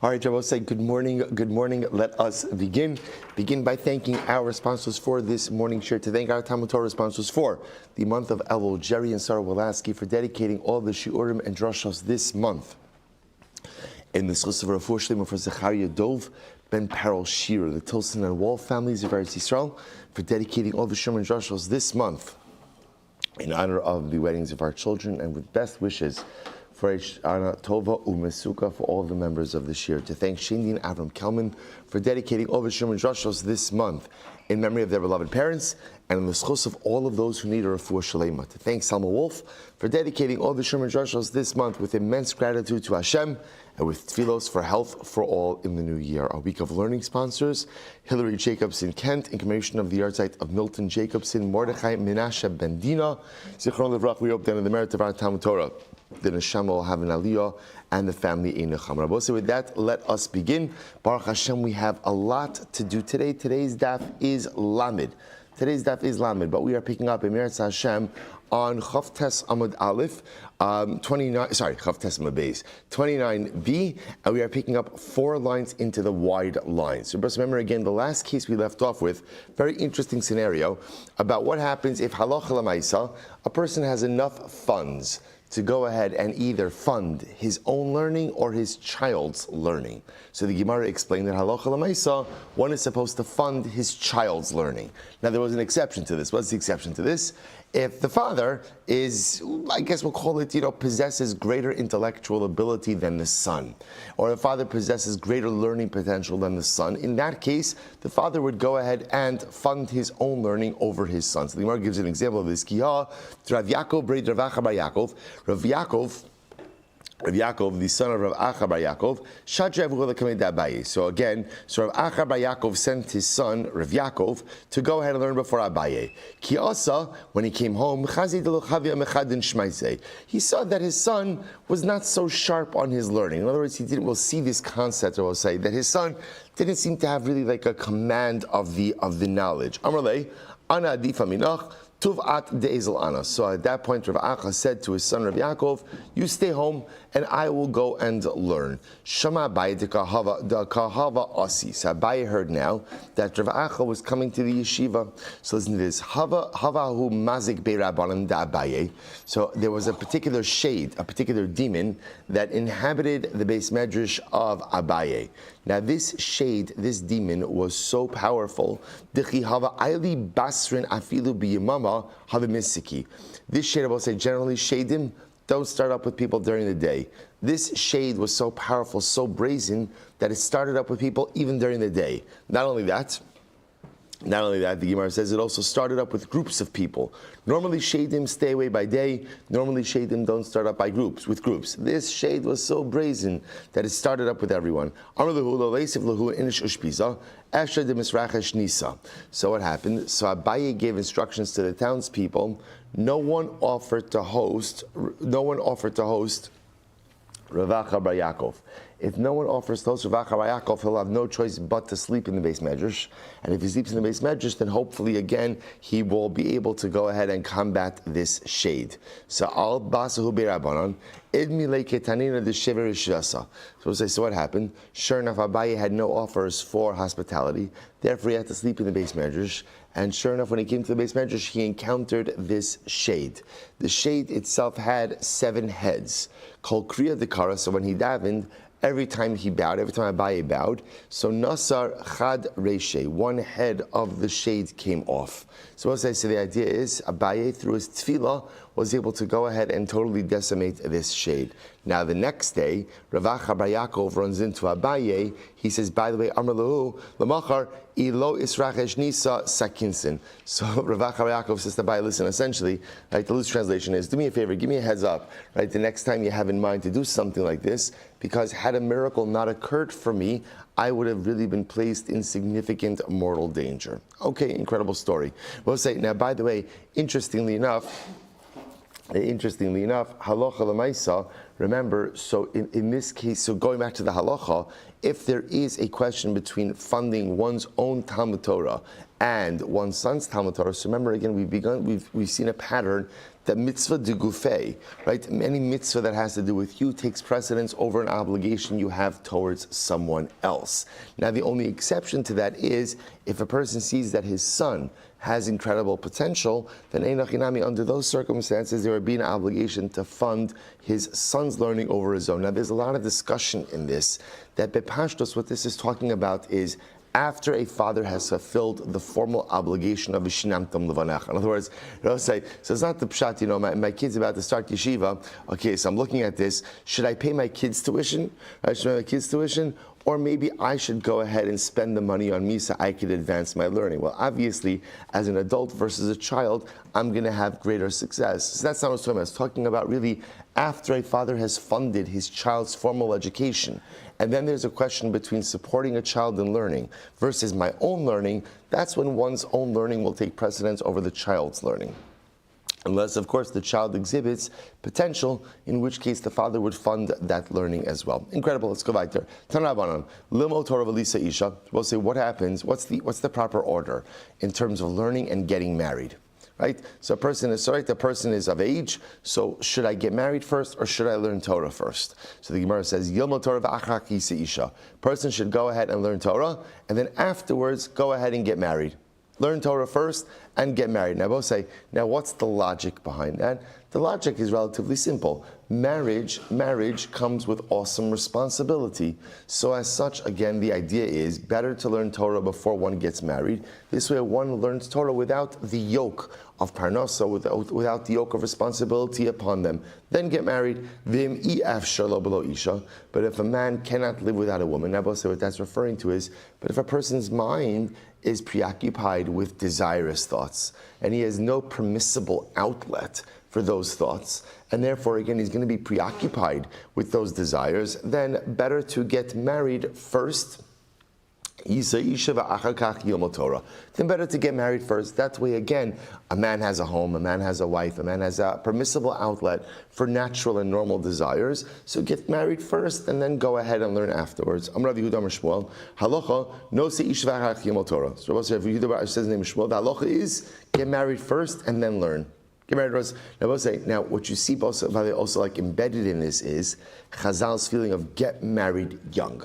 All right, Rabbi, say good morning. Good morning. Let us begin. Begin by thanking our sponsors for this morning share. To thank our Talmud Torah sponsors for the month of Elul, Jerry and Sarah Wolaski, for dedicating all the shiurim and drashos this month. In the schus of Refuah Shlema for Zechariah Dov Ben Parol Shira, the Tilson and Wall families of Eretz Yisrael, for dedicating all the shiurim and drashos this month in honor of the weddings of our children, and with best wishes for Ana Tova Umesuka for all the members of the Shir. To thank Shindy and Avram Kelman for dedicating all the shiurim and drashos this month in memory of their beloved parents, and in the schus of all of those who need a refuah shalema. To thank Salma Wolf for dedicating all the shiurim and drashos this month with immense gratitude to Hashem, and with tefillos for health for all in the new year. Our week of learning sponsors: Hillary Jacobson Kent, in commemoration of the yahrzeit of Milton Jacobson, Mordechai Menashe Ben Dina, Zichron Levrach. We hope that in the merit of our Talmud Torah, the neshama will have an aliyah and the family a nechama. Rabbi, so with that, let us begin. Baruch Hashem, we have a lot to do today. Today's daf is Lamed. But we are picking up Emirat Hashem on Chavtes Amud Aleph, 29. Chavtes Amud Beis 29b, and we are picking up 4 lines into the wide lines. So, remember again, the last case we left off with, very interesting scenario about what happens if halacha l'maisa, a person has enough funds to go ahead and either fund his own learning or his child's learning. So the Gemara explained that halacha l'maisa, one is supposed to fund his child's learning. Now there was an exception to this. What's the exception to this? If the father is, I guess we'll call it, possesses greater intellectual ability than the son, or the father possesses greater learning potential than the son, in that case, the father would go ahead and fund his own learning over his son. So the Gemara gives an example of this. Rav Yaakov, Rav Yaakov, the son of Rav Acha bar Yaakov, so again, Rav Acha bar Yaakov sent his son, Rav Yaakov, to go ahead and learn before Abaye. Ki asa, when he came home, he saw that his son was not so sharp on his learning. In other words, we'll see this concept, or we'll say, that his son didn't seem to have really like a command of the knowledge. Amrle, ana adifa minach, Tuv'at de'ezel ana. So at that point, Rav Acha said to his son Rav Yaakov, "You stay home, and I will go and learn." Shama Abaye de kahava asi. So Abaye heard now that Rav Acha was coming to the yeshiva. So listen to this: Havahu mazik be'rabanan da Abaye. So there was a particular shade, a particular demon that inhabited the Beis Medrash of Abaye. Now this shade, this demon, was so powerful. This shade, I will say, generally shadim, don't start up with people during the day. This shade was so powerful, so brazen, that it started up with people even during the day. Not only that, the Gemara says it also started up with groups of people. Normally shadim stay away by day. Normally shadim don't start up with groups. This shade was so brazen that it started up with everyone. So what happened? So Abaye gave instructions to the townspeople. No one offered to host Rav Acha bar Yaakov. If no one offers to host Rav Acha bar Yaakov, he'll have no choice but to sleep in the Beis Medrash. And if he sleeps in the Beis Medrash, then hopefully again he will be able to go ahead and combat this shade. So al basahu be'rabanan idmi leketanina d'shever shasa. So what happened? Sure enough, Abaye had no offers for hospitality. Therefore, he had to sleep in the Beis Medrash. And sure enough, when he came to the Beis Medrash, he encountered this shade. The shade itself had 7 heads, called Kriya Dekara. So when he davened, every time Abaye bowed, so Nasar Chad Reshe, one head of the shade came off. So what I say, the idea is Abaye, through his tefillah, was able to go ahead and totally decimate this shade. Now the next day, Rav Acha bar Yaakov runs into Abaye. He says, by the way, Amar Lahu, Lamachar, Ilo Israchesh Nisa Sakinsin. So Rav Acha bar Yaakov says to Abaye, listen, essentially, right, the loose translation is, do me a favor, give me a heads up, right, the next time you have in mind to do something like this, because had a miracle not occurred for me, I would have really been placed in significant mortal danger. Okay, incredible story. We'll say, now by the way, interestingly enough, halacha l'maisa, remember, so in this case, so going back to the halacha, if there is a question between funding one's own Talmud Torah and one's son's Talmud Torah, so remember again, we've seen a pattern that mitzvah de gufei, right? Any mitzvah that has to do with you takes precedence over an obligation you have towards someone else. Now, the only exception to that is if a person sees that his son has incredible potential, then einachinami, under those circumstances, there would be an obligation to fund his son's learning over his own. Now, there's a lot of discussion in this, that bepashtos, what this is talking about is after a father has fulfilled the formal obligation of Vishinamtam Levanech. In other words, say, so it's not the pshat, my kid's about to start yeshiva, okay, so I'm looking at this, should I pay my kid's tuition? Should I pay my kid's tuition? Or maybe I should go ahead and spend the money on me so I could advance my learning. Well, obviously, as an adult versus a child, I'm going to have greater success. So that's not what I'm talking about. It's talking about really after a father has funded his child's formal education. And then there's a question between supporting a child in learning versus my own learning. That's when one's own learning will take precedence over the child's learning. Unless, of course, the child exhibits potential, in which case the father would fund that learning as well. Incredible. Let's go right there. Tanabanan, limo Torah v'lisa isha. We'll say what happens. What's the proper order in terms of learning and getting married? Right. So the person is of age. So should I get married first or should I learn Torah first? So the Gemara says Yilmo Torah v'achak yisa isha. Person should go ahead and learn Torah, and then afterwards go ahead and get married. Learn Torah first and get married. Now, both say, now what's the logic behind that? The logic is relatively simple. Marriage comes with awesome responsibility. So as such, again, the idea is better to learn Torah before one gets married. This way one learns Torah without the yoke of parnasa, without the yoke of responsibility upon them. Then get married. But if a man cannot live without a woman, Nabal said what that's referring to is, but if a person's mind is preoccupied with desirous thoughts, and he has no permissible outlet for those thoughts, and therefore, again, he's going to be preoccupied with those desires, then better to get married first. Then better to get married first. That way, again, a man has a home, a man has a wife, a man has a permissible outlet for natural and normal desires. So get married first and then go ahead and learn afterwards. Amar Rabbi Shmuel, halacha no se ish v'achar yomot Torah. So Rabbi Yehuda says in the name of Shmuel, the halacha is get married first and then learn. Get married first. Now, what you see also like embedded in this is Chazal's feeling of get married young.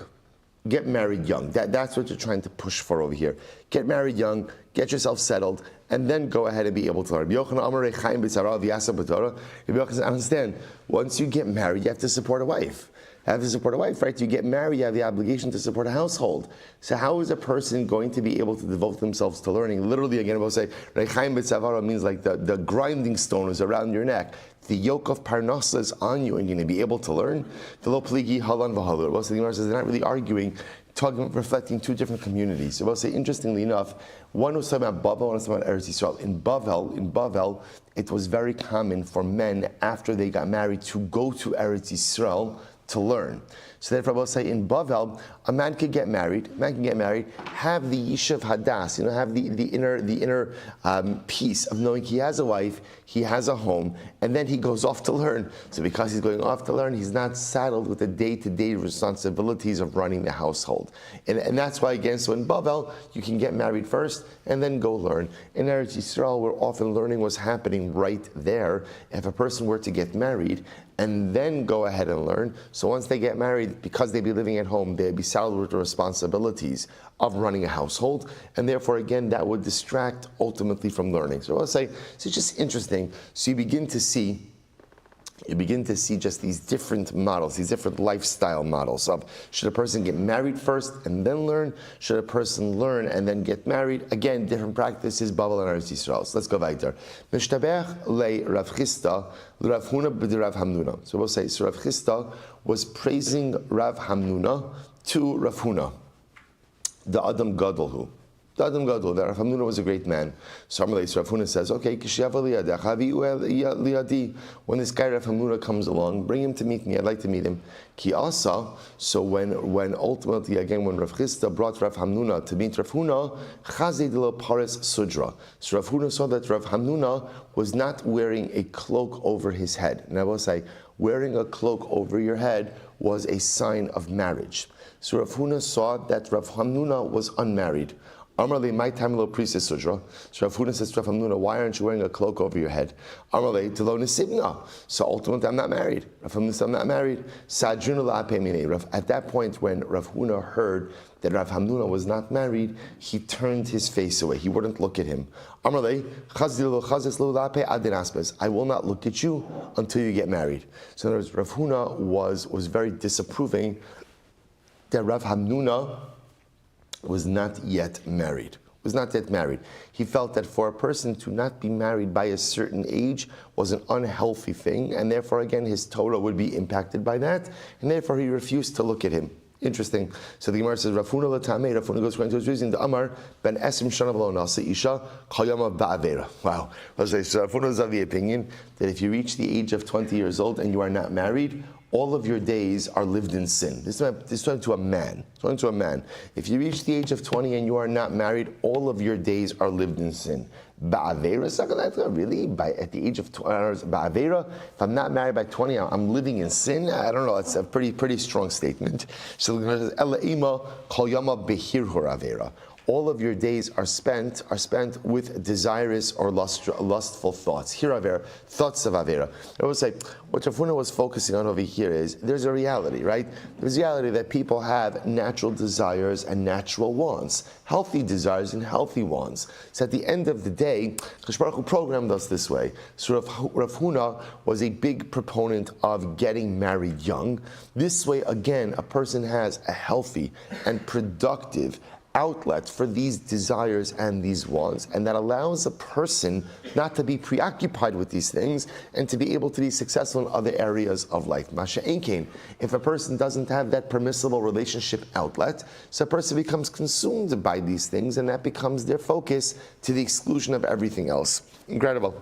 Get married young. That's what you're trying to push for over here. Get married young, get yourself settled, and then go ahead and be able to learn. Rabbi Yochanan says, understand, once you get married, you have to support a wife. Right? You get married, you have the obligation to support a household. So how is a person going to be able to devote themselves to learning? Literally, again, we'll say, Rechaim b'tzavara means like the grinding stone is around your neck. The yoke of parnasa is on you, and you're going to be able to learn. The lo pligi halan v'halur. Well, so the Gemara says they're not really arguing, reflecting two different communities. So we'll say, interestingly enough, one was talking about Bavel, one was talking about Eretz Yisrael. In Bavel, it was very common for men after they got married to go to Eretz Yisrael to learn. So therefore, I will say in Bavel, a man can get married, have the yishuv hadas, have the inner peace of knowing he has a wife, he has a home, and then he goes off to learn. So because he's going off to learn, he's not saddled with the day-to-day responsibilities of running the household. And that's why, again, so in Bavel, you can get married first and then go learn. In Eretz Yisrael, where often learning was happening right there, if a person were to get married and then go ahead and learn, so once they get married, because they'd be living at home, they'd be saddled with the responsibilities of running a household, and therefore, again, that would distract ultimately from learning. So I'll say, so it's just interesting. So you begin to see just these different models, these different lifestyle models of should a person get married first and then learn? Should a person learn and then get married? Again, different practices, Babel and Eretz Yisrael. So let's go weiter. Mishtabech le Rav Chisda l'Rav Huna b'Rav Hamnuna. So we'll say, so Rav Chisda was praising Rav Hamnuna to Rav Huna, the Adam Gadolhu. That Rav Hamnuna was a great man. So Rav Huna says, okay, when this guy Rav Hamnuna comes along, bring him to meet me. I'd like to meet him. Ki asa. So when ultimately, again, when Rav Chisda brought Rav Hamnuna to meet Rav Huna, chazei de lo pares sudra. So Rav Huna saw that Rav Hamnuna was not wearing a cloak over his head. And I will say, wearing a cloak over your head was a sign of marriage. So Rav Huna saw that Rav Hamnuna was unmarried. Amarle, my time lo priestess sudra. So Rav Huna says to Rav Hamnuna, why aren't you wearing a cloak over your head? Amarle, to lo nisibna. So ultimately, I'm not married. Rav Hamnuna said, I'm not married. Sadruna la pemine. At that point, when Rav Huna heard that Rav Hamnuna was not married, he turned his face away. He wouldn't look at him. Amarle, I will not look at you until you get married. So in other words, Rav Huna was very disapproving that Rav Hamnuna was not yet married. He felt that for a person to not be married by a certain age was an unhealthy thing, and therefore, again, his Torah would be impacted by that, and therefore he refused to look at him. Interesting. So the Gemara says, Rav Huna l'tamei, Rav Huna goes according to his reason, the Amar, ben esim shana v'lo nasa isha, chayama ba'avera. Wow. So Rav Huna is of the opinion that if you reach the age of 20 years old and you are not married, all of your days are lived in sin. This is talking to a man. If you reach the age of 20 and you are not married, all of your days are lived in sin. Ba'avera, really? At the age of 20, ba'avera, if I'm not married by 20, I'm living in sin? I don't know, that's a pretty strong statement. So Ella ima kol yama behir avera. All of your days are spent with desirous or lustful thoughts. Here avera, thoughts of avera. I would say, what Rav Huna was focusing on over here is, there's a reality, right? There's a reality that people have natural desires and natural wants, healthy desires and healthy wants. So at the end of the day, Kadosh Baruch Hu programmed us this way. So Rav Huna was a big proponent of getting married young. This way, again, a person has a healthy and productive outlet for these desires and these wants, and that allows a person not to be preoccupied with these things and to be able to be successful in other areas of life. Masha Einkein, if a person doesn't have that permissible relationship outlet, so a person becomes consumed by these things, and that becomes their focus to the exclusion of everything else. Incredible.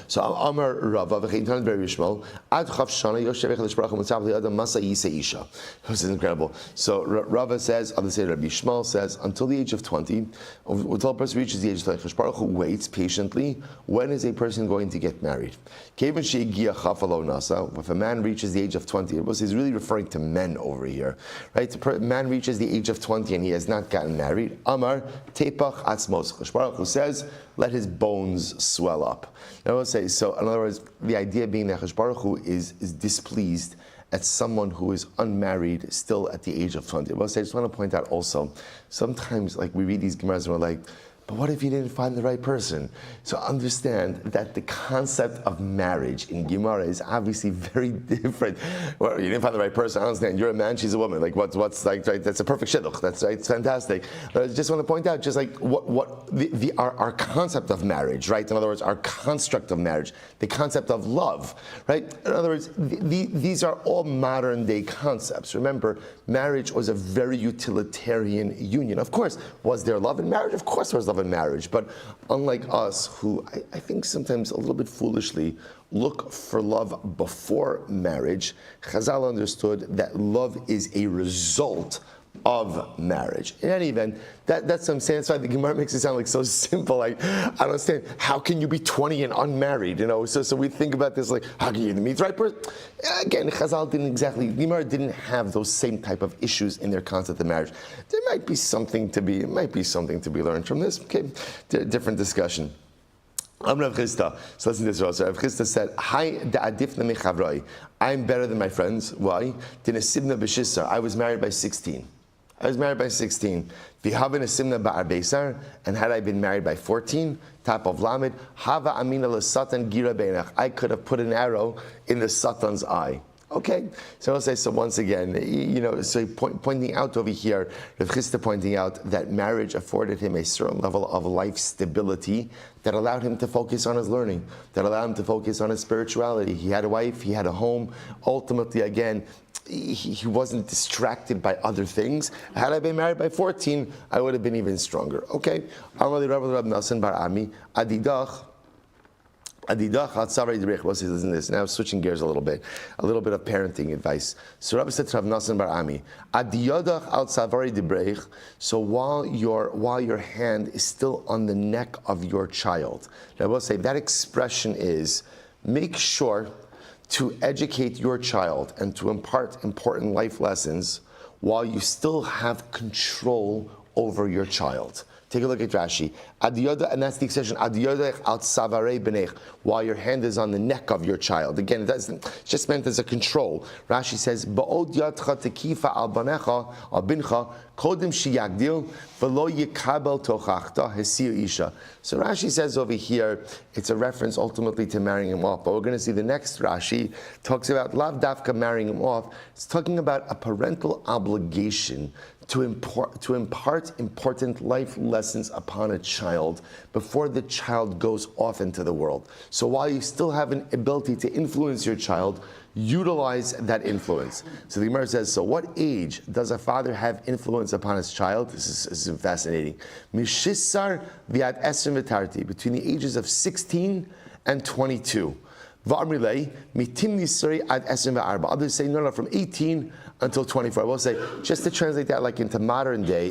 So Amar Rava v'cheitan Rabbi Shmuel ad chav shana yoshev echad shbarach u'mitzav li'adam masa yisei isha. This is incredible. So Rava says, other say Rabbi Shmuel says, until the age of 20, until a person reaches the age of 20, Kadosh Baruch Hu waits patiently. When is a person going to get married? Kevan she'egia chaf lo nasa. If a man reaches the age of 20, he's really referring to men over here, right? A man reaches the age of 20 and he has not gotten married. Amar tepach atzmos. Kadosh Baruch Hu says, let his bones swell up. I will say, so in other words, the idea being that Kadosh Baruch Hu is displeased at someone who is unmarried still at the age of 20. I will say, I just want to point out also, sometimes like we read these Gemaras and we're like, but what if you didn't find the right person? So understand that the concept of marriage in Gemara is obviously very different. Well, you didn't find the right person, I understand. You're a man, she's a woman. Like what's like, right? That's a perfect shidduch. That's right. It's fantastic. But I just want to point out, just like our concept of marriage, right? In other words, our construct of marriage, the concept of love, right? In other words, these are all modern day concepts. Remember, marriage was a very utilitarian union. Of course, was there love in marriage? Of course there was love in marriage, but unlike us, who I think sometimes a little bit foolishly look for love before marriage, Chazal understood that love is a result of marriage. In any event, that's what I'm saying. That's why the Gemara makes it sound like so simple. Like, I don't understand. How can you be 20 and unmarried? You know, so we think about this like, how can you meet the right person? Again, Chazal the Gemara didn't have those same type of issues in their concept of marriage. There might be something to be learned from this. Okay, different discussion. I'm Rav Chisda. So listen to this also. Rav Chisda said, "Hi da'adifna mechavroi. I'm better than my friends. Why? Dinasibna b'shisar. I was married by 16. V'havin asimna ba'arbeisar. And had I been married by 14, top of lamed, hava amina l'satan gira beinach. I could have put an arrow in the satan's eye." Okay, so I'll say, so once again, so pointing out over here, Rav Chisda pointing out that marriage afforded him a certain level of life stability that allowed him to focus on his learning, that allowed him to focus on his spirituality. He had a wife, he had a home. Ultimately, again, he wasn't distracted by other things. Had I been married by 14, I would have been even stronger. Okay, Amali Rabbi Nelson Bar Ami, Adidach. Listen to this. Now switching gears a little bit of parenting advice. So Rabbi said to Rav Nasan Bar Ami, so while your hand is still on the neck of your child, I will say that expression is, make sure to educate your child and to impart important life lessons while you still have control over your child. Take a look at Rashi. And that's the expression, while your hand is on the neck of your child. Again, it's just meant as a control. Rashi says, So Rashi says over here, it's a reference ultimately to marrying him off. But we're going to see the next Rashi talks about lav dafka marrying him off. It's talking about a parental obligation to impart important life lessons upon a child before the child goes off into the world. So while you still have an ability to influence your child, utilize that influence. So the Gemara says, so what age does a father have influence upon his child? This is fascinating. Mishisar viad esrim v'tarti, between the ages of 16 and 22. V'amrilei mitim nisari ad esrim v'arba. Others say, no, from 18 until 24. I will say, just to translate that like into modern day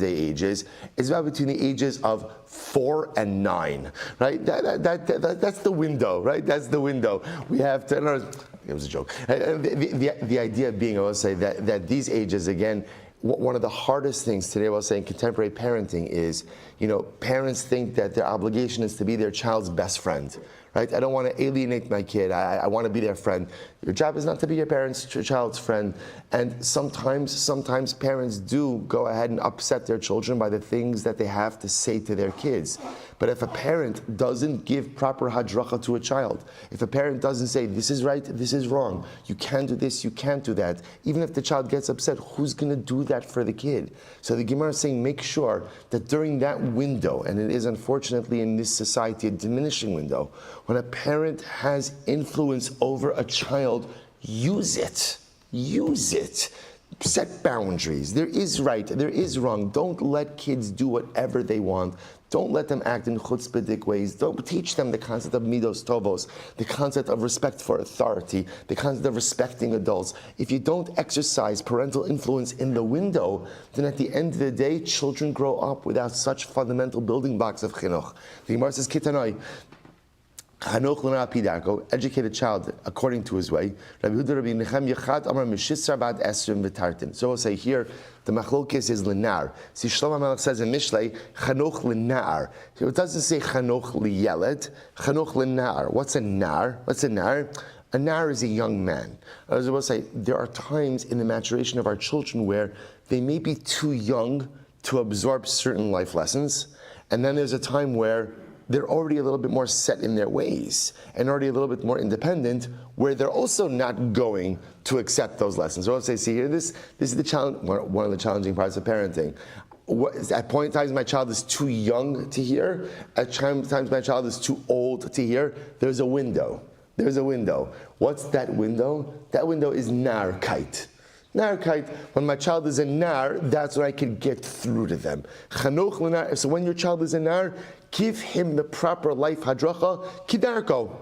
ages, it's about between the ages of 4 and 9, right? That's the window, right? That's the window. We have to, no, it was a joke. The idea being, I will say, that these ages, again, one of the hardest things today, I will say, in contemporary parenting is, parents think that their obligation is to be their child's best friend. Right? I don't want to alienate my kid. I want to be their friend. Your job is not to be your child's friend. And sometimes parents do go ahead and upset their children by the things that they have to say to their kids. But if a parent doesn't give proper hadracha to a child, if a parent doesn't say, this is right, this is wrong, you can't do this, you can't do that, even if the child gets upset, who's going to do that for the kid? So the Gemara is saying, make sure that during that window, and it is unfortunately in this society a diminishing window, when a parent has influence over a child, use it. Use it. Set boundaries. There is right, there is wrong. Don't let kids do whatever they want. Don't let them act in chutzpahdik ways. Don't teach them the concept of midos tovos, the concept of respect for authority, the concept of respecting adults. If you don't exercise parental influence in the window, then at the end of the day, children grow up without such fundamental building blocks of chinuch. The Gemara says, Kitanoi, educate a child according to his way. So we'll say here, the machlokes is lenar. See, Shlomo Melech says in Mishlei, chanoch lenar. So it doesn't say chanoch liyeled, chanoch lenar. What's a nar? What's a nar? A nar is a young man. As I will say, there are times in the maturation of our children where they may be too young to absorb certain life lessons, and then there's a time where they're already a little bit more set in their ways and already a little bit more independent, where they're also not going to accept those lessons. So I'll say, see here, this is the challenge, one of the challenging parts of parenting. At times my child is too young to hear. At times my child is too old to hear. There's a window. There's a window. What's that window? That window is narkite. Narkite, when my child is a nar, that's when I can get through to them. Chanoch l'nar, so when your child is a nar, give him the proper life hadracha, kidarko.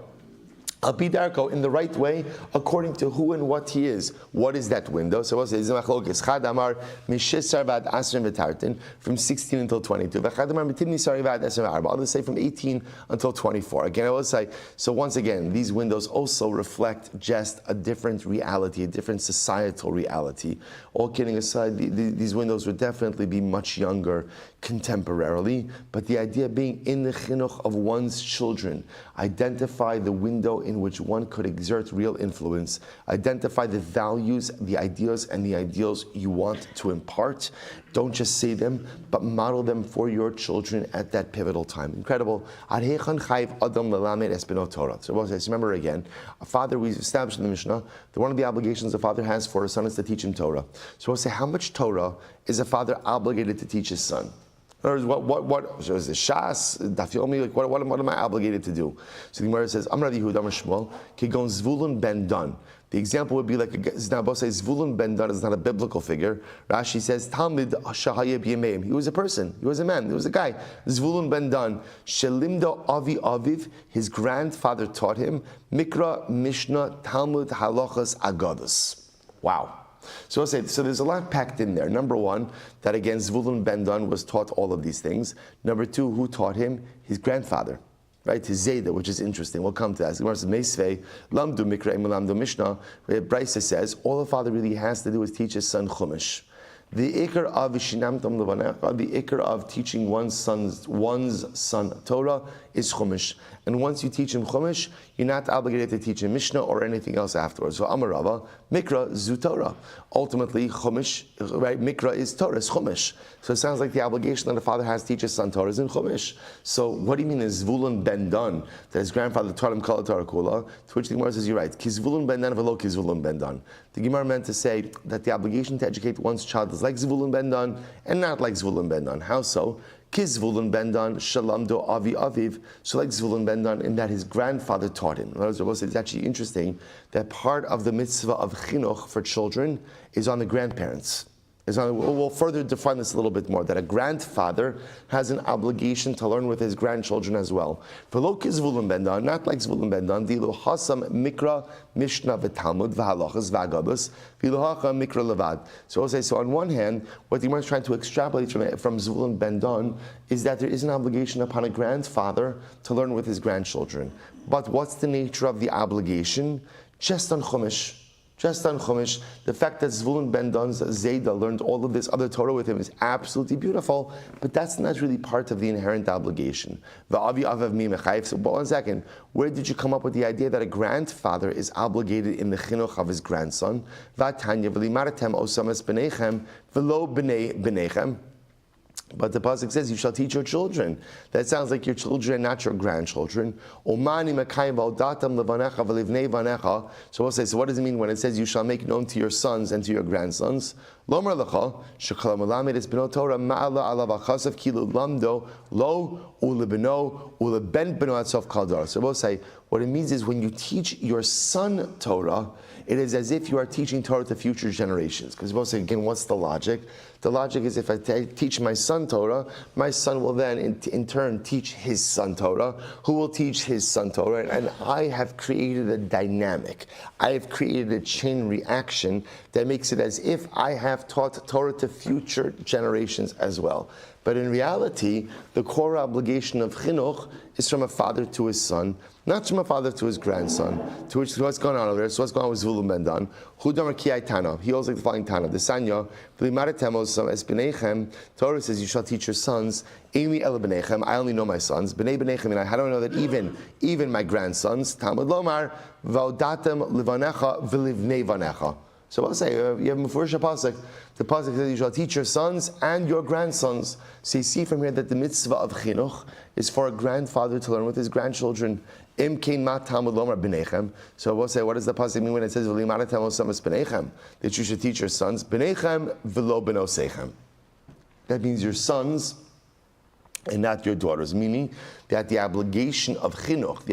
Abidarko, in the right way, according to who and what he is. What is that window? So we'll say, Chad Amar, Mishisar Vad Asrim V'tartin, from 16 until 22. Chad Amar, Mitimni Sari Vad Asrim Arba. Others say from 18 until 24. Again, I will say, so once again, these windows also reflect just a different reality, a different societal reality. All kidding aside, these windows would definitely be much younger contemporarily, but the idea being in the chinuch of one's children, identify the window in which one could exert real influence, identify the values, the ideas, and the ideals you want to impart. Don't just say them, but model them for your children at that pivotal time. Incredible. So remember again, a father, we established in the Mishnah, that one of the obligations a father has for his son is to teach him Torah. So we'll say, how much Torah is a father obligated to teach his son? In other words, what so is the Shas, Daf Yomi, like what am I obligated to do? So the Gemara says, Amar Yehud, Amar Shmuel, Kigon Zvulun ben Dan. The example would be like, Znabo says, Zvulun ben Dan is not a biblical figure. Rashi says, Talmid Shahaya b'yameim. He was a person, he was a man, he was a guy. Zvulun ben Dan. Shelimdo Avi Aviv, his grandfather taught him, Mikra, Mishnah, Talmud, Halachas, Agadas. Wow. So I'll say, so there's a lot packed in there. Number one, that again, Zvulun ben Dan was taught all of these things. Number two, who taught him? His grandfather. right, to Zayda, which is interesting. We'll come to that. Gemara says, Meisvei, Lamdu Mikra, Lamdu Mishnah, where Brisa says, all the father really has to do is teach his son Chumash. The ikar of Shinamtam Levanecha, the ikar of teaching one's son Torah is Chumash. And once you teach him Chumash, you're not obligated to teach him Mishnah or anything else afterwards. So Amarava, Mikra zu Torah. Ultimately, Chumash, right? Mikra is Torah, is Chumash. So it sounds like the obligation that the father has to teach his son Torah is in Chumash. So what do you mean is Zvulun ben Dan, that his grandfather taught him Kol Torah Kula? To which the Gemara says, you're right. Kizvulun ben Dan v'lo kizvulun ben Dan. The Gemara meant to say that the obligation to educate one's child is like Zvulun ben Dan and not like Zvulun ben Dan. How so? Kizvulun ben Dan shalamdo avi aviv. So like Zvulun ben Dan in that his grandfather taught him. In other words, it's actually interesting that part of the mitzvah of chinuch for children is on the grandparents. We'll further define this a little bit more, that a grandfather has an obligation to learn with his grandchildren as well. V'lo kizvulun ben Dan, not like Zvulun ben Dan, dilu hasam mikra mishnah v'talmud v'halachas v'agabus, v'lo hacha mikra levad. So I'll say, so on one hand, what the Gemara is trying to extrapolate from Zvulun ben Dan is that there is an obligation upon a grandfather to learn with his grandchildren. But what's the nature of the obligation? Just on Chumash. Just on Chumash, the fact that Zvulun ben Dan's Zayda learned all of this other Torah with him is absolutely beautiful, but that's not really part of the inherent obligation. So, but 1 second, where did you come up with the idea that a grandfather is obligated in the chinuch of his grandson? But the pasuk says, you shall teach your children. That sounds like your children, not your grandchildren. So we'll say, so what does it mean when it says, you shall make known to your sons and to your grandsons? So we'll say, what it means is when you teach your son Torah, it is as if you are teaching Torah to future generations. Because we'll say, again, what's the logic? The logic is if I teach my son Torah, my son will then in turn teach his son Torah, who will teach his son Torah, and I have created a dynamic. I have created a chain reaction that makes it as if I have taught Torah to future generations as well. But in reality, the core obligation of chinuch is from a father to his son, not from a father to his grandson. To which what's going on over there? So what's going on with Zvulun ben Dan? He holds like the following Tana. The Sanya, Torah says you shall teach your sons. I only know my sons. How do I know that even my grandsons? Talmud Lomar, Vaudatem Livanecha V'livnei Vanecha. So I'll say, you have Mefurish Pasuk. The Pasuk says you shall teach your sons and your grandsons. So you see from here that the mitzvah of chinuch is for a grandfather to learn with his grandchildren. Im kein mat Talmud lomar b'nechem. So we'll say, what does the Pasuk mean when it says v'limaratem osamas b'nechem? That you should teach your sons b'nechem v'lo b'nosechem. That means your sons and not your daughters, meaning that the obligation of chinuch,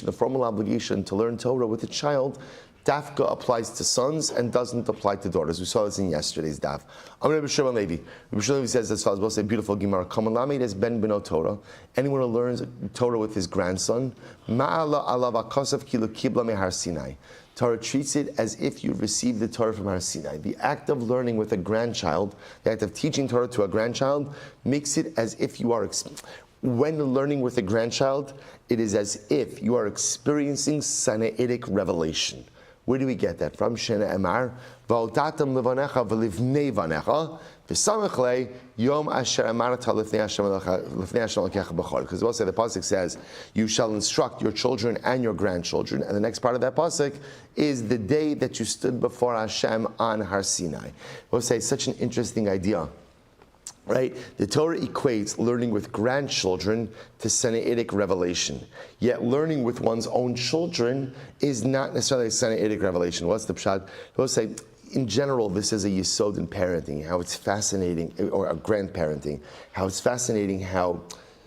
the formal obligation to learn Torah with a child, Dafka applies to sons and doesn't apply to daughters. We saw this in yesterday's daf. Rabbi Shmuel Levi. Rabbi Shmuel Levi says as follows. We'll say beautiful Gemara. Kamalamed is ben beno Torah. Anyone who learns Torah with his grandson, ma'ala alav akasav kilu kibla mehar Sinai. Torah treats it as if you received the Torah from Har Sinai. The act of learning with a grandchild, the act of teaching Torah to a grandchild, makes it as if you are. When learning with a grandchild, it is as if you are experiencing Sinaitic revelation. Where do we get that from? Shena Emar, V'altatem levanecha v'livnei vanecha, v'samechle yom asher amarta lifnei Hashem l'kecha b'chol. Because we'll say the pasuk says, you shall instruct your children and your grandchildren, and the next part of that pasuk is the day that you stood before Hashem on Har Sinai. We'll say such an interesting idea. Right? The Torah equates learning with grandchildren to Sinaitic revelation. Yet learning with one's own children is not necessarily a Sinaitic revelation. What's the pshat? We'll say, in general, this is a yesod in parenting, how it's fascinating, or grandparenting, how it's fascinating how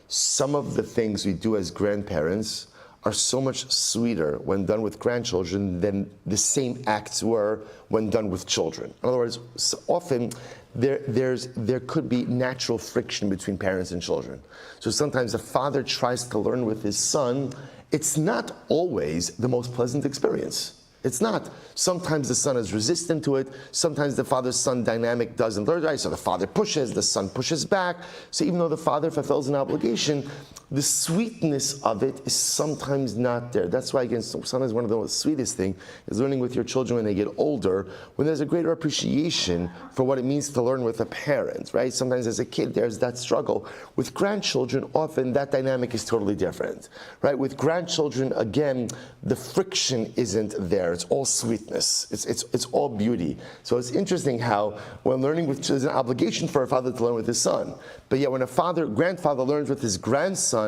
some of the things we do as grandparents are so much sweeter when done with grandchildren than the same acts were when done with children. In other words, so often there could be natural friction between parents and children. So sometimes a father tries to learn with his son. It's not always the most pleasant experience. It's not. Sometimes the son is resistant to it. Sometimes the father-son dynamic doesn't learn right. So the father pushes, the son pushes back. So even though the father fulfills an obligation, the sweetness of it is sometimes not there. That's why, again, sometimes one of the most sweetest things is learning with your children when they get older, when there's a greater appreciation for what it means to learn with a parent, right? Sometimes as a kid, there's that struggle. With grandchildren, often that dynamic is totally different, right? With grandchildren, again, the friction isn't there. It's all sweetness. It's all beauty. So it's interesting how when learning with there's an obligation for a father to learn with his son, but yet when a grandfather learns with his grandson,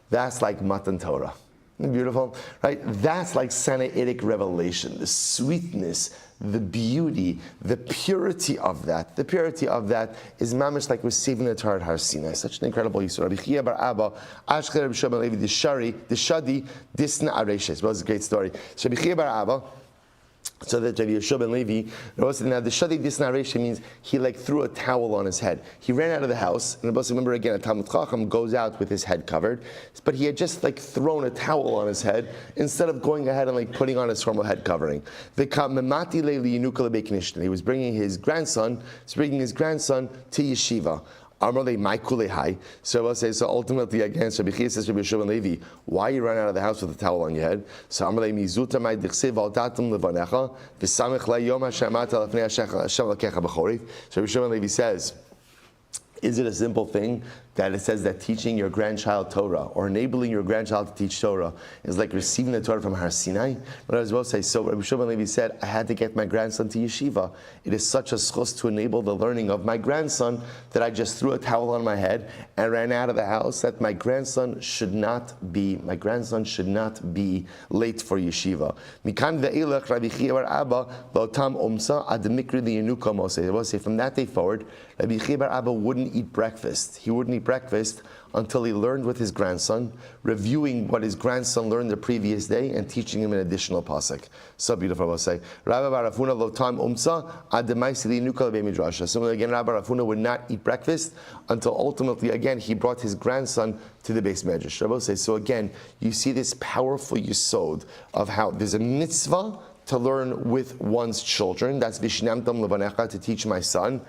that's like Matan Torah. Isn't it beautiful? Right? That's like Sinaitic revelation. The sweetness, the beauty, the purity of that. The purity of that is mamish like receiving the Torah at Har Sinai. Such an incredible yisur. Rabbi Chia bar Abba, Ashker Rabbi Shmuel Levi, the Shadi, Disna Areshes. Well, it's a great story. So Rabbi Chia bar Abba, so that Rabbi Shmuel ben Levi, now the Shadi Disnaresha means he threw a towel on his head. He ran out of the house, and remember again, a Talmud Chacham goes out with his head covered, but he had just thrown a towel on his head instead of going ahead and putting on his formal head covering. He was bringing his grandson to yeshiva. So ultimately again, Rabbi Chia says to Rabbi Shmuel Levi, why you run out of the house with a towel on your head? So Rabbi Shmuel Levi says, is it a simple thing that it says that teaching your grandchild Torah or enabling your grandchild to teach Torah is like receiving the Torah from Har Sinai? But as well say, so Rabbi Shmuel Levi said, I had to get my grandson to yeshiva. It is such a schus to enable the learning of my grandson that I just threw a towel on my head and ran out of the house, that my grandson should not be late for yeshiva. Mikan ve'ilach Rabbi Chia bar Abba lotam umsa ad mikri li'yenuka mosei. I will say from that day forward, Rabbi Chia bar Abba wouldn't eat breakfast. He wouldn't eat breakfast until he learned with his grandson, reviewing what his grandson learned the previous day and teaching him an additional pasuk. So beautiful, I will say. Rabbi Barafuna lotam umsa ad demaisi li'yenuka le'bei midrasha. Similarly, again, Rabbi Barafuna would not eat breakfast until ultimately, again, he brought his grandson to the base medrash. Rabbi will say, so again, you see this powerful yesod of how there's a mitzvah to learn with one's children. That's vishinamtam levanecha, to teach my son.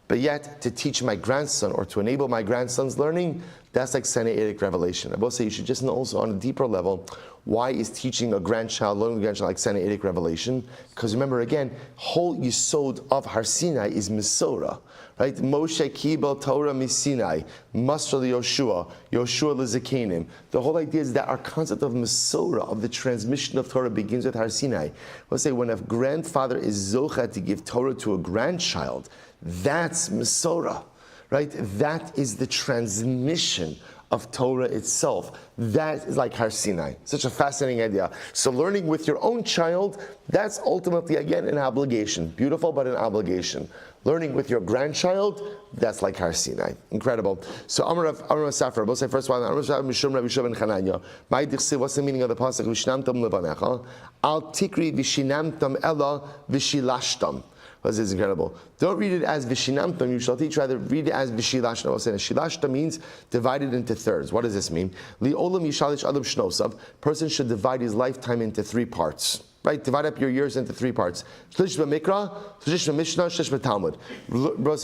But yet, to teach my grandson or to enable my grandson's learning, that's like Sinaitic revelation. I will say you should just know also on a deeper level, why is teaching a grandchild, learning a grandchild like Sinaitic revelation? Because remember again, whole yesod of Har Sinai is Mesorah. Right? Moshe kibel Torah misinai, Masra Yoshua, Yoshua leZakenim. The whole idea is that our concept of Mesorah, of the transmission of Torah, begins with Har Sinai. Let's say when a grandfather is zocha to give Torah to a grandchild, that's Mesorah, right? That is the transmission of Torah itself. That is like Har Sinai. Such a fascinating idea. So learning with your own child, that's ultimately, again, an obligation. Beautiful, but an obligation. Learning with your grandchild, that's like Har Sinai. Incredible. So Amar Safra, we'll say first one, Amar Safra Mishum Rabbi Shimon Chananya. My Dichsi, what's the meaning of the pasuk? Vishinamtam levanecha. Al tikri vishinamtam ella vishilashtam. This is incredible. Don't read it as vishinamtam, you shall teach, rather read it as vishilashtam. I was saying shilashta means divided into thirds. What does this mean? Li'olam yishalish adam shnosav. Person should divide his lifetime into 3 parts. Right? Divide up your years into 3 parts. Shlish b'mikra, shlish b'mishnah, shlish b'talmud.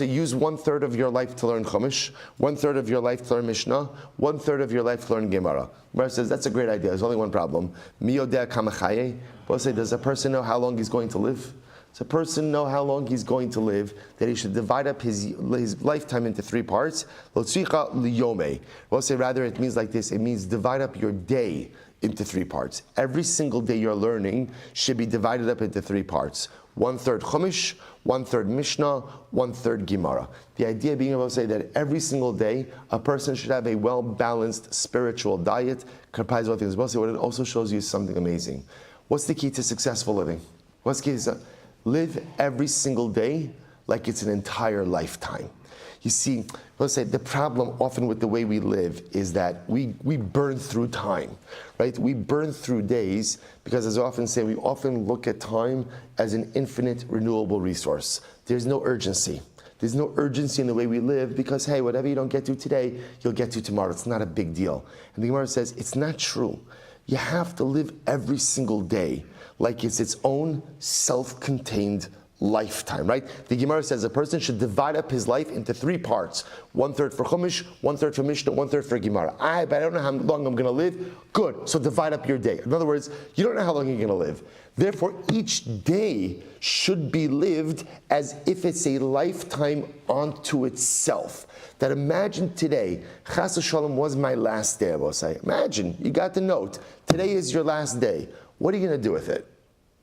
Use 1/3 of your life to learn Chumash, 1/3 of your life to learn Mishnah, 1/3 of your life to learn Gemara. Gemara says that's a great idea. There's only one problem. Mi yodea kama chaye. Does a person know how long he's going to live? Does a person know how long he's going to live? That he should divide up his lifetime into 3 parts. Lotzricha liyome. We'll say rather it means like this. It means divide up your day into 3 parts. Every single day you're learning should be divided up into 3 parts. 1/3 Chumash, 1/3 Mishnah, 1/3 Gemara. The idea being able to say that every single day a person should have a well-balanced spiritual diet, comprised of all things. Well, see, what it also shows you is something amazing. What's the key to successful living? What's the key to live every single day like it's an entire lifetime? You see, let's say the problem often with the way we live is that we burn through time, right? We burn through days because, as I often say, we often look at time as an infinite renewable resource. There's no urgency. There's no urgency in the way we live because, hey, whatever you don't get to today, you'll get to tomorrow. It's not a big deal. And the Gemara says it's not true. You have to live every single day like it's its own self-contained lifetime, right? The Gemara says a person should divide up his life into 3 parts. 1/3 for Chumash, 1/3 for Mishnah, 1/3 for Gemara. But I don't know how long I'm going to live. Good, so divide up your day. In other words, you don't know how long you're going to live. Therefore, each day should be lived as if it's a lifetime unto itself. That imagine today, Chas v'Shalom was my last day, I will say. Imagine, you got the note. Today is your last day. What are you going to do with it?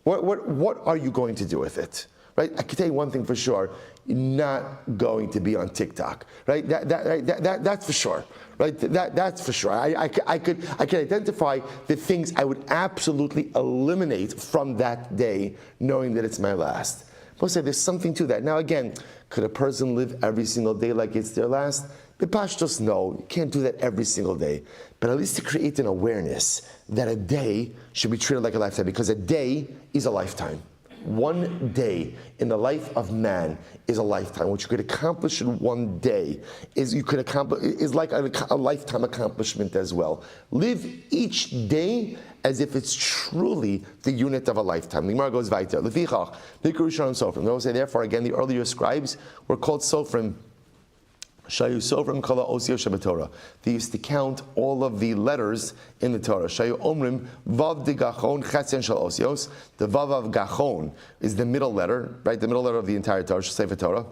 What are you going to do with it? Right? I can tell you one thing for sure. You're not going to be on TikTok. Right? That's for sure. Right? That's for sure. I could identify the things I would absolutely eliminate from that day, knowing that it's my last. I'll say there's something to that. Now again, could a person live every single day like it's their last? The pashtos, no, you can't do that every single day. But at least to create an awareness that a day should be treated like a lifetime, because a day is a lifetime. One day in the life of man is a lifetime. What you could accomplish in one day is like a lifetime accomplishment as well. Live each day as if it's truly the unit of a lifetime. The Gemara goes weiter. Lefichach, Kiddushin and Sofrim. They will say, therefore, again, the earlier scribes were called Sofrim. Shayu Sofrim Kala Osio Shabbatorah. They used to count all of the letters in the Torah. Shayu Omrim Vav de Gachon Chetzion Shal Osios. The Vav of Gachon is the middle letter, right? The middle letter of the entire Torah, Sefer Torah.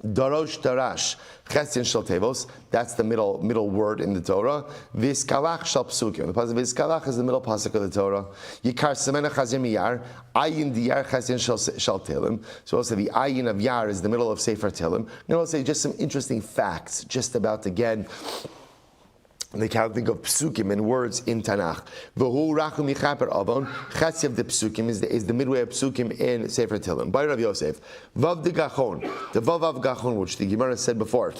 Darosh Darash Chetzion Shal Tevos. That's the middle word in the Torah. Viskalach Shal Psukim. The pasuk Viskalach is the middle pasuk of the Torah. Yikar Semena Chazim Yar. Ayin Diyar Chetzion Shal Telim. So also the Ayin of Yar is the middle of Sefer Telim. Now I'll say just some interesting facts just about, again, the counting of psukim and words in Tanakh. V'hu rachu michaper avon. Chatzi of the psukim is the midway of psukim in Sefer Tehillim. By Rav Yosef, vav de gachon, the vav of gachon, which the Gemara said before,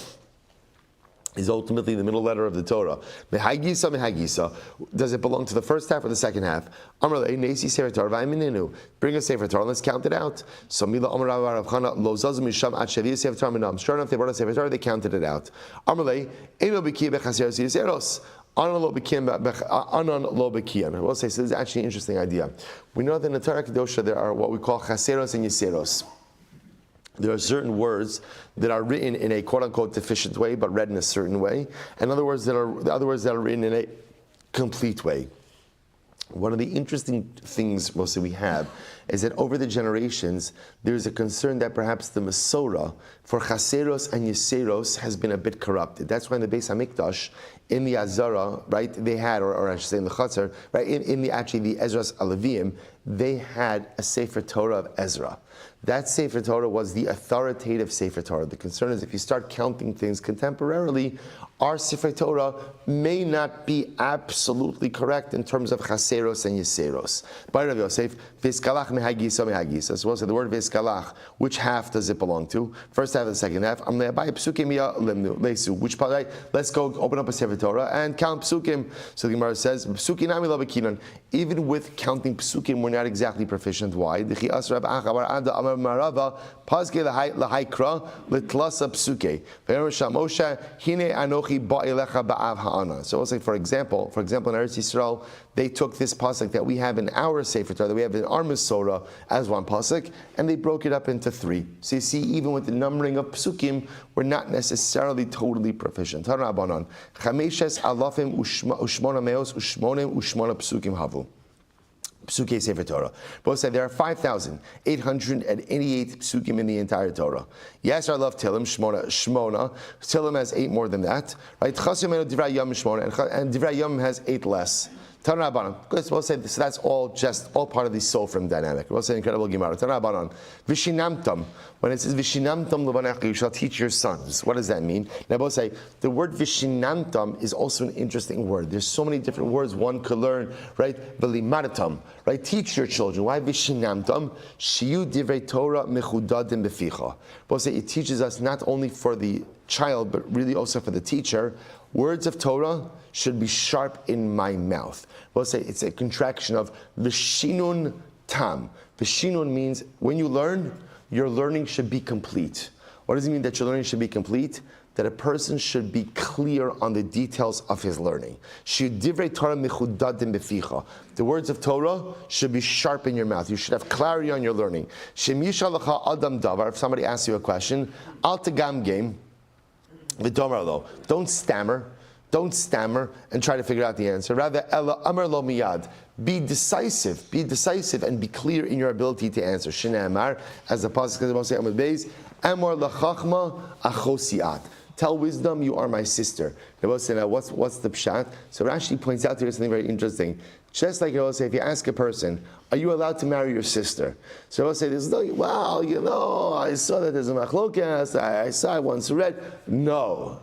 is ultimately the middle letter of the Torah. Mehagisa, mehagisa. Does it belong to the first half or the second half? Amrle nesi Sefer Torah v'ayminenu. Bring a Sefer Torah. Let's count it out. So Mila Amar Rav Chana lo zazu misham ad shaviyah Sefer Torah minam. Sure enough, they brought a Sefer Torah. They counted it out. Amrle eno b'kiyah b'chaseros yiseros. Anan lo b'kiyan. I will say, so this is actually an interesting idea. We know that in the Torah Kedosha there are what we call chaseros and yiseros. There are certain words that are written in a quote-unquote deficient way, but read in a certain way, and other words that are written in a complete way. One of the interesting things mostly we have is that over the generations, there's a concern that perhaps the Masorah for Chaseros and Yeseros has been a bit corrupted. That's why in the Beis HaMikdash, in the Azara, right, they had, or I should say in the Chatzar, right, in the Ezra's Aleviim, they had a Sefer Torah of Ezra. That Sefer Torah was the authoritative Sefer Torah. The concern is if you start counting things contemporarily, our Sefer Torah may not be absolutely correct in terms of Chaseros and Yeseros. By Rav Yosef, Viskalach mehagisa mehagisa. So we'll say the word Viskalach, which half does it belong to? First half and the second half. Which part, right? Let's go open up a Sefer Torah and count Psukim. So the Gemara says, Psukinami lo bekinan. Even with counting Psukim, we're not exactly proficient. Why? Marava Pazke lahaikra litlasa psuke. Moshe hine anochi ba'elecha ba'av ha'ana. So we'll say, for example, in Eretz Yisrael, they took this pasuk that we have in our Sefer Torah, that we have in our Masorah as one pasuk, and they broke it up into 3. So you see, even with the numbering of psukim, we're not necessarily totally proficient. Tanabanan chameshes alafim ushmona meos ushmonim ushmona psukim havu. Psuke Sefer Torah. Both said there are 5,888 psukim in the entire Torah. Yes, I love Tilim, Shmona. Tilim has 8 more than that. Right? Chasim and Divrei Yom Shmona, and Divrei Yom has 8 less. Tanrabanan. We'll say so that's all part of the Sofrim dynamic. We'll say incredible Gemara. Tanrabanan. Vishinamtam. When it says Vishinamtam levanecha, you shall teach your sons. What does that mean? Now we'll say the word Vishinamtam is also an interesting word. There's so many different words one could learn, right? Velimadatam, right? Teach your children. Why Vishinamtam? Shiyu divrei Torah mechudadim beficha. We'll say it teaches us not only for the child, but really also for the teacher. Words of Torah should be sharp in my mouth. We'll say it's a contraction of Vishinun Tam. Vishinun means when you learn, your learning should be complete. What does it mean that your learning should be complete? that a person should be clear on the details of his learning. The words of Torah should be sharp in your mouth. You should have clarity on your learning. If somebody asks you a question, don't stammer. Don't stammer and try to figure out the answer. Rather, Ella Amar Lo Miyad. Be decisive and be clear in your ability to answer. Shina Amar, as the Pasuk says, Amar Beis, Amar Lachachma Achosiat. Tell wisdom, you are my sister. What's the pshat? So Rashi points out here something very interesting. Just like say, if you ask a person, are you allowed to marry your sister? So I will say, wow, I saw that there's a machlokas, I once read. No.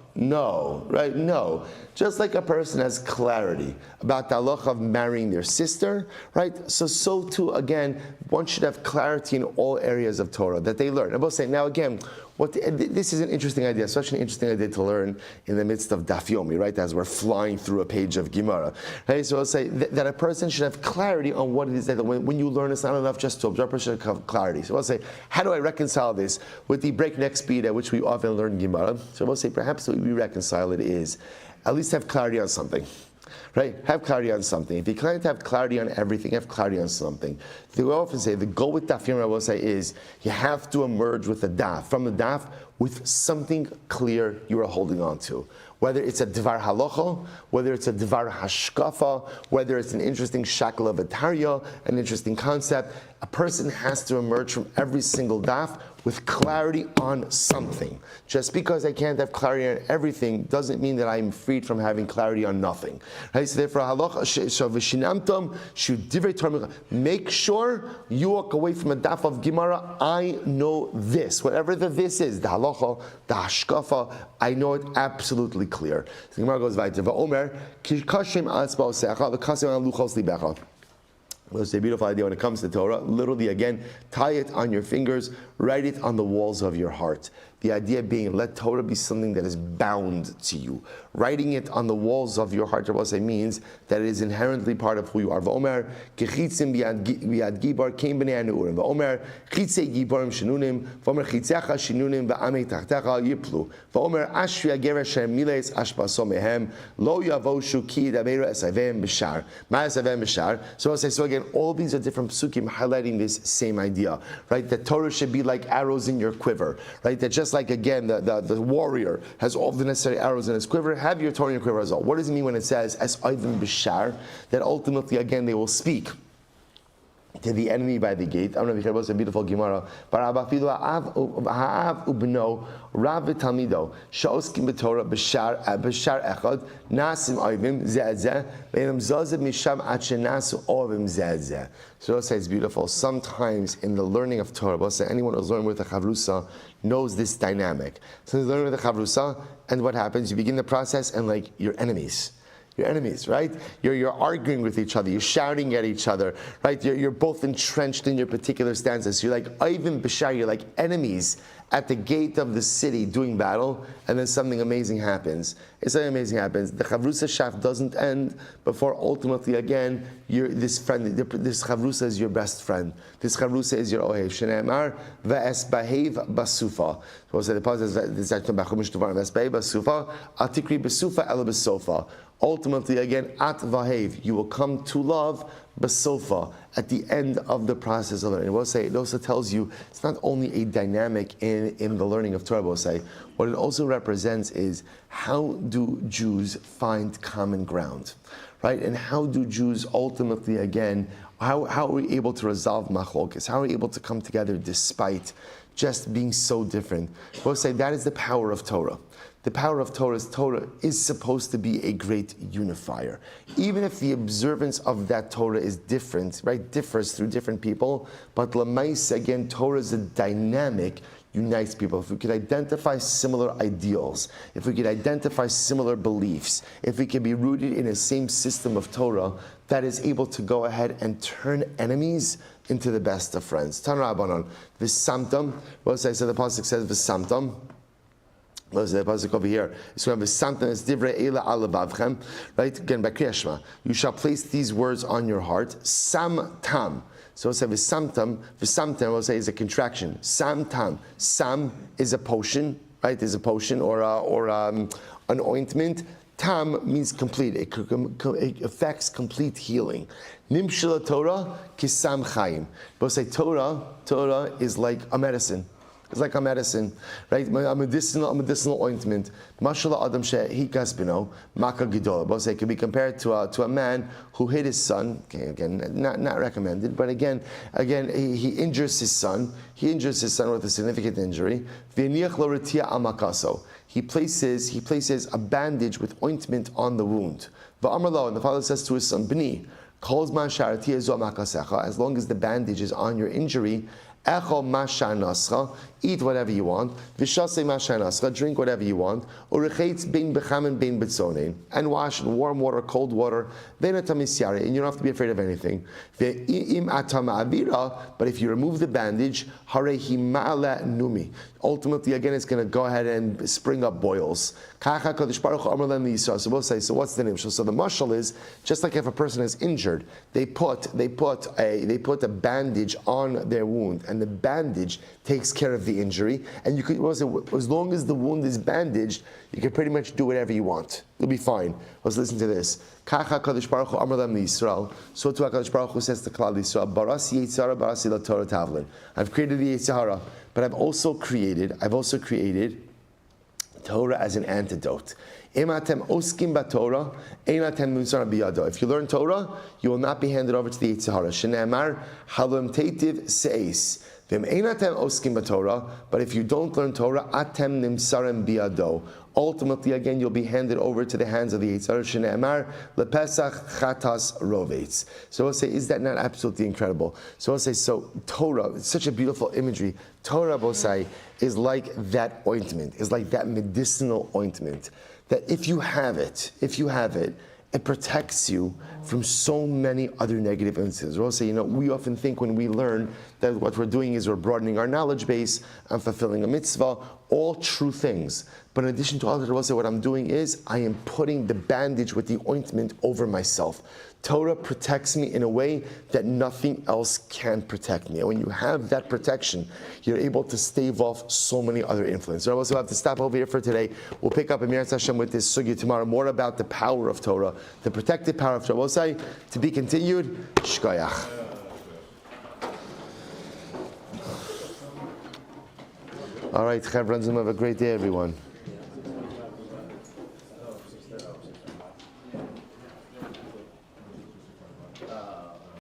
Just like a person has clarity about the halacha of marrying their sister, right? So too, again, one should have clarity in all areas of Torah that they learn. I will say, now again, this is an interesting idea, such an interesting idea to learn in the midst of Daf Yomi, right? As we're flying through a page of Gemara. Right? So I'll say that a person should have clarity on what it is that when you learn, it's not enough just to observe, a person should have clarity. So I'll say, how do I reconcile this with the breakneck speed at which we often learn Gemara? So I'll say, perhaps the way we reconcile it is at least have clarity on something. Right? Have clarity on something. If you can't have clarity on everything, have clarity on something. We often say the goal with Daf Yomi, I will say, is you have to emerge with the Daf, from the Daf, with something clear you are holding on to. Whether it's a Dvar Halacha, whether it's a Dvar Hashkafa, whether it's an interesting Shakla of Atarya, an interesting concept, a person has to emerge from every single Daf with clarity on something. Just because I can't have clarity on everything doesn't mean that I'm freed from having clarity on nothing. Right? So therefore, make sure you walk away from a daf of Gemara. I know this. Whatever this is, the halacha, the hashkafa, I know it absolutely clear. So the Gemara goes weiter. It's a beautiful idea when it comes to Torah. Literally, again, tie it on your fingers, write it on the walls of your heart. The idea being, let Torah be something that is bound to you. Writing it on the walls of your heart, Rabbi means that it is inherently part of who you are. V'omer, kechitzim biad gibar kein b'nei anurim. V'omer, chitzei gibarim shenunim. V'omer, chitzecha shenunim v'amei tachtecha yiplu. V'omer, ashri ager shem miles ashpaso mehem. Lo yavoshu ki daberu esavem b'shar. Ma esavem b'shar. So again, all these are different psukim highlighting this same idea, right? That Torah should be like arrows in your quiver, right? That just like, again, the warrior has all the necessary arrows in his quiver, have your Torah in your quiver as well. What does it mean when it says, as Ivan Bishar, that ultimately, again, they will speak to the enemy by the gate? I don't know if you heard about a beautiful Gemara. Rav v'talmido she'oskim b'Torah b'shar echad nasim oivim zeh zeh ve'enam zazeh misham ad shenasu oivim zeh zeh. So it says beautiful. Sometimes in the learning of Torah, we'll say anyone who's learning with a chavrusa knows this dynamic. So you're learning with a chavrusa, and what happens? You begin the process, and like you're enemies. You're enemies, right? You're arguing with each other. You're shouting at each other, right? You're both entrenched in your particular stances. You're like Ivan Bashar. You're like enemies at the gate of the city doing battle, and then something amazing happens. The chavrusa shaft doesn't end before ultimately, again, this chavrusa is your best friend. This chavrusa is your ohev. Shneimar ve'es bahev basufa. So we'll say the passage is basufa. Atikri basufa ela basofa. Ultimately, again, at vahev, you will come to love basofa at the end of the process of learning. We'll say it also tells you it's not only a dynamic in the learning of Torah. We'll say what it also represents is how do Jews find common ground, right? And how do Jews ultimately, again, how are we able to resolve machlokes? How are we able to come together despite just being so different? We'll say that is the power of Torah. The power of Torah is supposed to be a great unifier. Even if the observance of that Torah is different, right, differs through different people, but lamais, again, Torah is a dynamic, unites people. If we could identify similar ideals, if we could identify similar beliefs, if we can be rooted in the same system of Torah, that is able to go ahead and turn enemies into the best of friends. Tan Rabbanon, v'samtam, well, so the pasuk says v'samtam. What's the pasuk over here? So we have something that's divrei eila alavavchem, right? Again, by Kriyashma, you shall place these words on your heart. Sam tam. So we'll say v'samtam. V'samtam, we'll say is a contraction. Sam tam. Sam is a potion. right? There's a potion or an ointment. Tam means complete. It affects complete healing. Nimshila Torah kisam chaim. But say Torah is like a medicine. It's like a medicine, right? A medicinal ointment. Mashallah Adam shehi gaspino maka gidola. But say it can be compared to a man who hit his son. Okay, again, not recommended, but again, he injures his son. He injures his son with a significant injury. V'niach lo retia amakaso. He places a bandage with ointment on the wound. V'amar, and the father says to his son, Bni, as long as the bandage is on your injury, eat whatever you want, drink whatever you want, and wash in warm water, cold water, and you don't have to be afraid of anything. But if you remove the bandage, ultimately again it's going to go ahead and spring up boils. So we'll say, so what's the name? So the mashal is just like if a person is injured, they put a bandage on their wound, and the bandage takes care of the injury, and you could also, as long as the wound is bandaged, you can pretty much do whatever you want. You'll be fine. Let's listen to this. Kacha Kadosh Baruch Hu Amar Lam Yisrael. So to Kadosh Baruch Hu says to Klal Yisrael, Barasi Yitzhara Barasi La Torah Tavlin. I've created the Yitzhara, but I've also created Torah as an antidote. If you learn Torah, you will not be handed over to the Yitzhara. Shne'emar halom teitiv seis. But if you don't learn Torah, atem nimsarem biado. Ultimately, again, you'll be handed over to the hands of the Yitzhara. Shne'emar lepesach chatas rovetz. So we'll say, is that not absolutely incredible? So we'll say, so Torah, it's such a beautiful imagery. Torah, we'll say, is like that ointment, is like that medicinal ointment. That if you have it, it protects you from so many other negative influences. We'll say, we often think when we learn that what we're doing is we're broadening our knowledge base and fulfilling a mitzvah, all true things. But in addition to all that, we'll say what I'm doing is I am putting the bandage with the ointment over myself. Torah protects me in a way that nothing else can protect me. And when you have that protection, you're able to stave off so many other influences. So we'll have to stop over here for today. We'll pick up Amir Hashem with this sugya tomorrow, more about the power of Torah, the protective power of Torah. We'll say, to be continued, Shkoyach. All right, Chevron, have a great day, everyone.